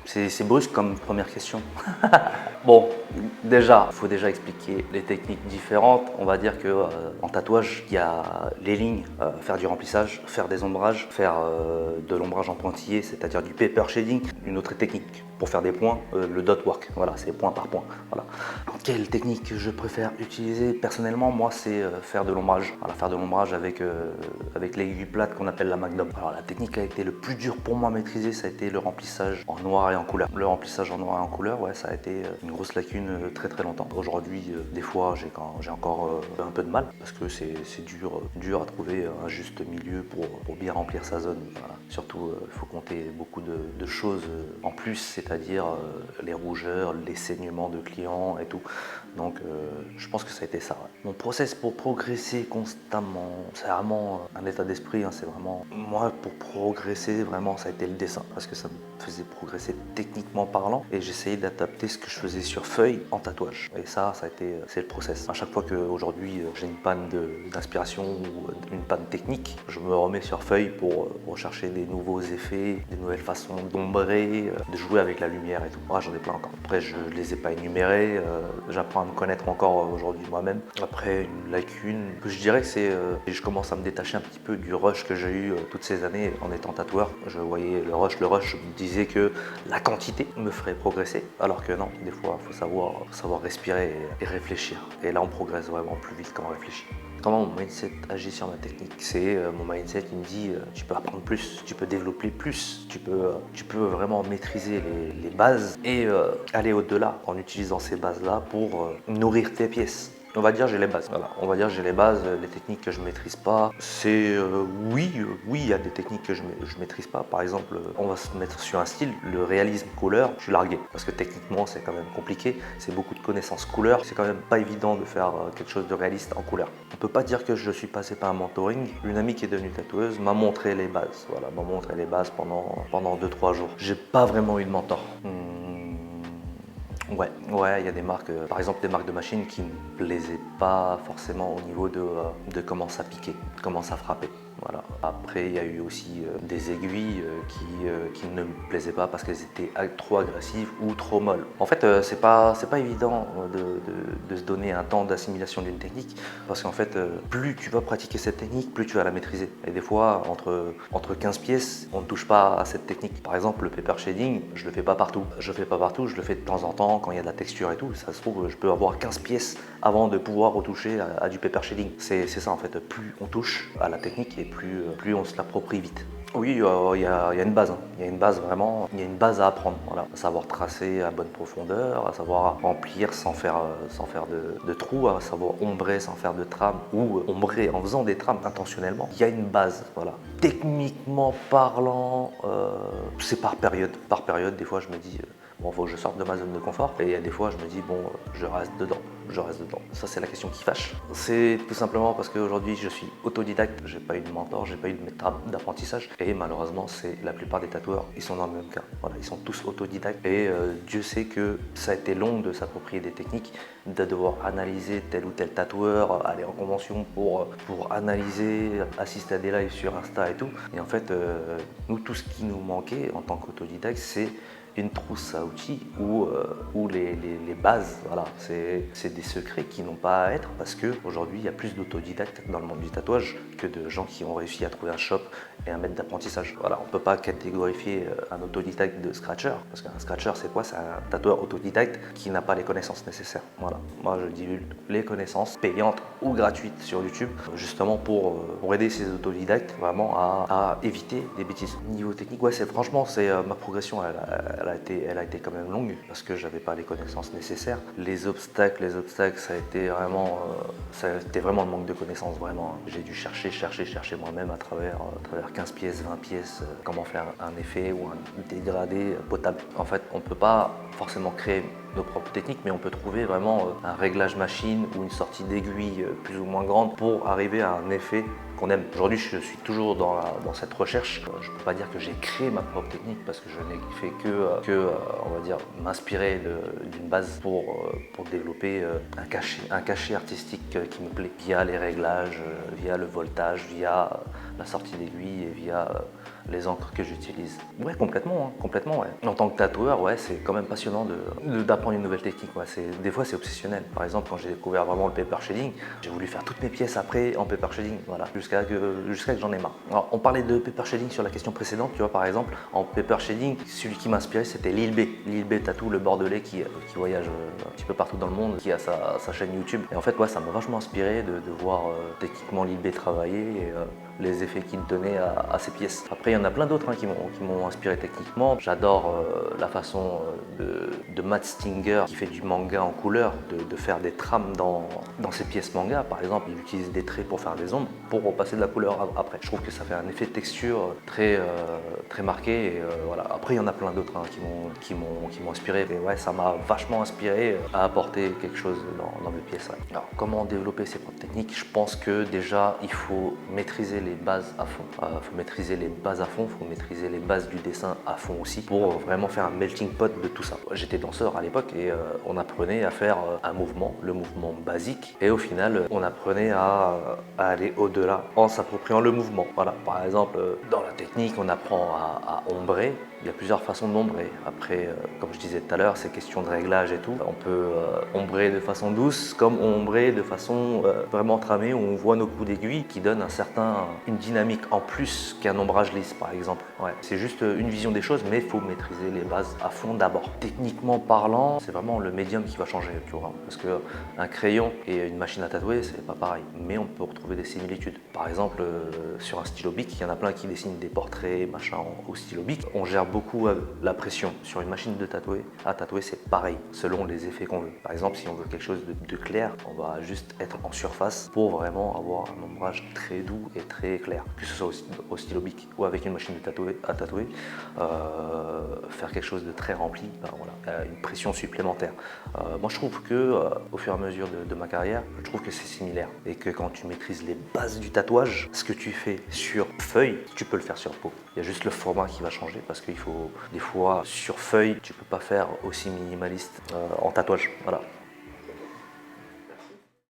C'est brusque comme première question. Bon, déjà, il faut déjà expliquer les techniques différentes. On va dire que en tatouage, il y a les lignes, faire du remplissage, faire des ombrages, faire de l'ombrage en pointillé, c'est-à-dire du paper shading. Une autre technique pour faire des points, le dot work. Voilà, c'est point par point. Voilà. Quelle technique je préfère utiliser personnellement? Moi, c'est faire de l'ombrage. Voilà, faire de l'ombrage avec l'aiguille plate qu'on appelle la Magnum. Alors, la technique qui a été le plus dur pour moi à maîtriser, ça a été le remplissage en noir et en couleur. Le remplissage en noir et en couleur, ouais, ça a été une grosse lacune très très longtemps. Aujourd'hui, des fois, j'ai encore un peu de mal parce que c'est dur à trouver un juste milieu pour bien remplir sa zone. Voilà. Surtout, il faut compter beaucoup de choses en plus, c'est-à-dire les rougeurs, les saignements de clients et tout. Donc, je pense que ça a été ça. Ouais. Mon process pour progresser constamment, c'est vraiment un état d'esprit. Hein, c'est vraiment moi pour progresser vraiment, ça a été le dessin parce que ça me faisait progresser techniquement parlant et j'essayais d'adapter ce que je faisais sur feuille en tatouage. Et ça a été c'est le process. À chaque fois qu'aujourd'hui j'ai une panne d'inspiration ou une panne technique, je me remets sur feuille pour rechercher des nouveaux effets, des nouvelles façons d'ombrer, de jouer avec la lumière et tout. Ah, j'en ai plein encore. Après, je les ai pas énumérés. J'apprends à me connaître encore aujourd'hui moi-même. Après, une lacune, je dirais que c'est je commence à me détacher un petit peu du rush que j'ai eu toutes ces années en étant tatoueur. Je voyais le rush, je me disais que la quantité me ferait progresser, alors que non, des fois, il faut savoir respirer et réfléchir. Et là, on progresse vraiment plus vite quand on réfléchit. Comment mon mindset agit sur ma technique? C'est mon mindset, il me dit tu peux apprendre plus, tu peux développer plus, tu peux vraiment maîtriser les bases et aller au-delà en utilisant ces bases-là pour nourrir tes pièces. On va dire j'ai les bases. Voilà. On va dire j'ai les bases, les techniques que je maîtrise pas. C'est oui, il y a des techniques que je maîtrise pas. Par exemple, on va se mettre sur un style, le réalisme couleur, je suis largué parce que techniquement c'est quand même compliqué. C'est beaucoup de connaissances couleur. C'est quand même pas évident de faire quelque chose de réaliste en couleur. On peut pas dire que je suis passé par un mentoring. Une amie qui est devenue tatoueuse m'a montré les bases. Voilà, m'a montré les bases pendant 2-3 jours. J'ai pas vraiment eu de mentor. Ouais, il y a des marques, par exemple des marques de machines qui ne me plaisaient pas forcément au niveau de comment ça piquait, comment ça frappait. Voilà. Après, il y a eu aussi des aiguilles qui ne me plaisaient pas parce qu'elles étaient trop agressives ou trop molles. En fait, c'est pas évident de se donner un temps d'assimilation d'une technique parce qu'en fait, plus tu vas pratiquer cette technique, plus tu vas la maîtriser. Et des fois, entre 15 pièces, on ne touche pas à cette technique. Par exemple, le paper shading, je le fais pas partout. Je le fais de temps en temps quand il y a de la texture et tout. Ça se trouve, je peux avoir 15 pièces avant de pouvoir retoucher à du paper shading. C'est ça en fait, plus on touche à la technique et plus on se l'approprie vite. Oui, il y a une base. Hein. Il y a une base vraiment, il y a une base à apprendre. Voilà. À savoir tracer à bonne profondeur, à savoir remplir sans faire de trous, à savoir ombrer sans faire de trame ou ombrer en faisant des trames intentionnellement. Il y a une base. Voilà. Techniquement parlant, c'est par période. Par période, des fois, je me dis. Bon, faut que je sorte de ma zone de confort. Et il y a des fois, je me dis, bon, je reste dedans. Ça, c'est la question qui fâche. C'est tout simplement parce qu'aujourd'hui, je suis autodidacte. J'ai pas eu de mentor, j'ai pas eu de méthode d'apprentissage. Et malheureusement, c'est la plupart des tatoueurs, ils sont dans le même cas. Voilà, ils sont tous autodidactes. Et Dieu sait que ça a été long de s'approprier des techniques, de devoir analyser tel ou tel tatoueur, aller en convention pour analyser, assister à des lives sur Insta et tout. Et en fait, nous, tout ce qui nous manquait en tant qu'autodidacte, c'est une trousse à outils où les bases, voilà, c'est des secrets qui n'ont pas à être parce qu'aujourd'hui il y a plus d'autodidactes dans le monde du tatouage que de gens qui ont réussi à trouver un shop et un maître d'apprentissage. Voilà, on ne peut pas catégorifier un autodidacte de scratcher parce qu'un scratcher c'est quoi? C'est un tatoueur autodidacte qui n'a pas les connaissances nécessaires. Voilà, moi je divulgue les connaissances payantes ou gratuites sur YouTube justement pour aider ces autodidactes vraiment à éviter des bêtises. Niveau technique, ouais, franchement ma progression elle a été quand même longue parce que j'avais pas les connaissances nécessaires. Les obstacles, ça a été vraiment le manque de connaissances, vraiment. J'ai dû chercher moi-même à travers 15 pièces, 20 pièces, comment faire un effet ou un dégradé potable. En fait, on peut pas forcément créer nos propres techniques, mais on peut trouver vraiment un réglage machine ou une sortie d'aiguille plus ou moins grande pour arriver à un effet qu'on aime. Aujourd'hui, je suis toujours dans cette recherche. Je ne peux pas dire que j'ai créé ma propre technique parce que je n'ai fait que on va dire, m'inspirer d'une base pour développer un cachet artistique qui me plaît via les réglages, via le voltage, via la sortie d'aiguille et via les encres que j'utilise. Ouais, complètement, hein, complètement, ouais. En tant que tatoueur, ouais, c'est quand même passionnant d'apprendre une nouvelle technique. Ouais. Des fois, c'est obsessionnel. Par exemple, quand j'ai découvert vraiment le paper shading, j'ai voulu faire toutes mes pièces après en paper shading, voilà, jusqu'à que j'en ai marre. Alors, on parlait de paper shading sur la question précédente, tu vois, par exemple, en paper shading, celui qui m'a inspiré, c'était Lil B. Lil B Tattoo, le Bordelais qui voyage un petit peu partout dans le monde, qui a sa chaîne YouTube. Et en fait, ouais, ça m'a vachement inspiré de voir techniquement Lil B travailler et les effets qu'il donnait à ses pièces. Après, il y en a plein d'autres hein, qui m'ont inspiré techniquement. J'adore la façon de Matt Stinger, qui fait du manga en couleur, de faire des trames dans ses pièces manga. Par exemple, il utilise des traits pour faire des ombres, pour repasser de la couleur après. Je trouve que ça fait un effet de texture très marqué. Et, voilà. Après, il y en a plein d'autres hein, qui m'ont inspiré. Et ouais, ça m'a vachement inspiré à apporter quelque chose dans mes pièces. Ouais. Alors, comment développer ses propres techniques? Je pense que déjà, il faut maîtriser les bases à fond. Il faut maîtriser les bases à fond, il faut maîtriser les bases du dessin à fond aussi pour vraiment faire un melting pot de tout ça. J'étais danseur à l'époque et on apprenait à faire un mouvement, le mouvement basique, et au final on apprenait à aller au-delà en s'appropriant le mouvement. Voilà, par exemple dans la technique on apprend à ombrer. Il y a plusieurs façons d'ombrer. Après, comme je disais tout à l'heure, c'est question de réglage et tout. On peut ombrer de façon douce, comme ombrer de façon vraiment tramée, où on voit nos coups d'aiguille qui donnent une dynamique en plus qu'un ombrage lisse, par exemple. Ouais. C'est juste une vision des choses, mais il faut maîtriser les bases à fond d'abord. Techniquement parlant, c'est vraiment le médium qui va changer, tu vois. Parce qu'un crayon et une machine à tatouer, c'est pas pareil. Mais on peut retrouver des similitudes. Par exemple, sur un stylo bic, il y en a plein qui dessinent des portraits, machin, au stylo bic. On gère beaucoup la pression. Sur une machine à tatouer, c'est pareil, selon les effets qu'on veut. Par exemple, si on veut quelque chose de clair, on va juste être en surface pour vraiment avoir un ombrage très doux et très clair. Que ce soit au stylo bic ou avec une machine à tatouer, faire quelque chose de très rempli, ben voilà, une pression supplémentaire. Moi, je trouve que au fur et à mesure de ma carrière, je trouve que c'est similaire et que quand tu maîtrises les bases du tatouage, ce que tu fais sur feuille, tu peux le faire sur peau. Il y a juste le format qui va changer parce qu'il faut des fois sur feuille, tu peux pas faire aussi minimaliste en tatouage. Voilà.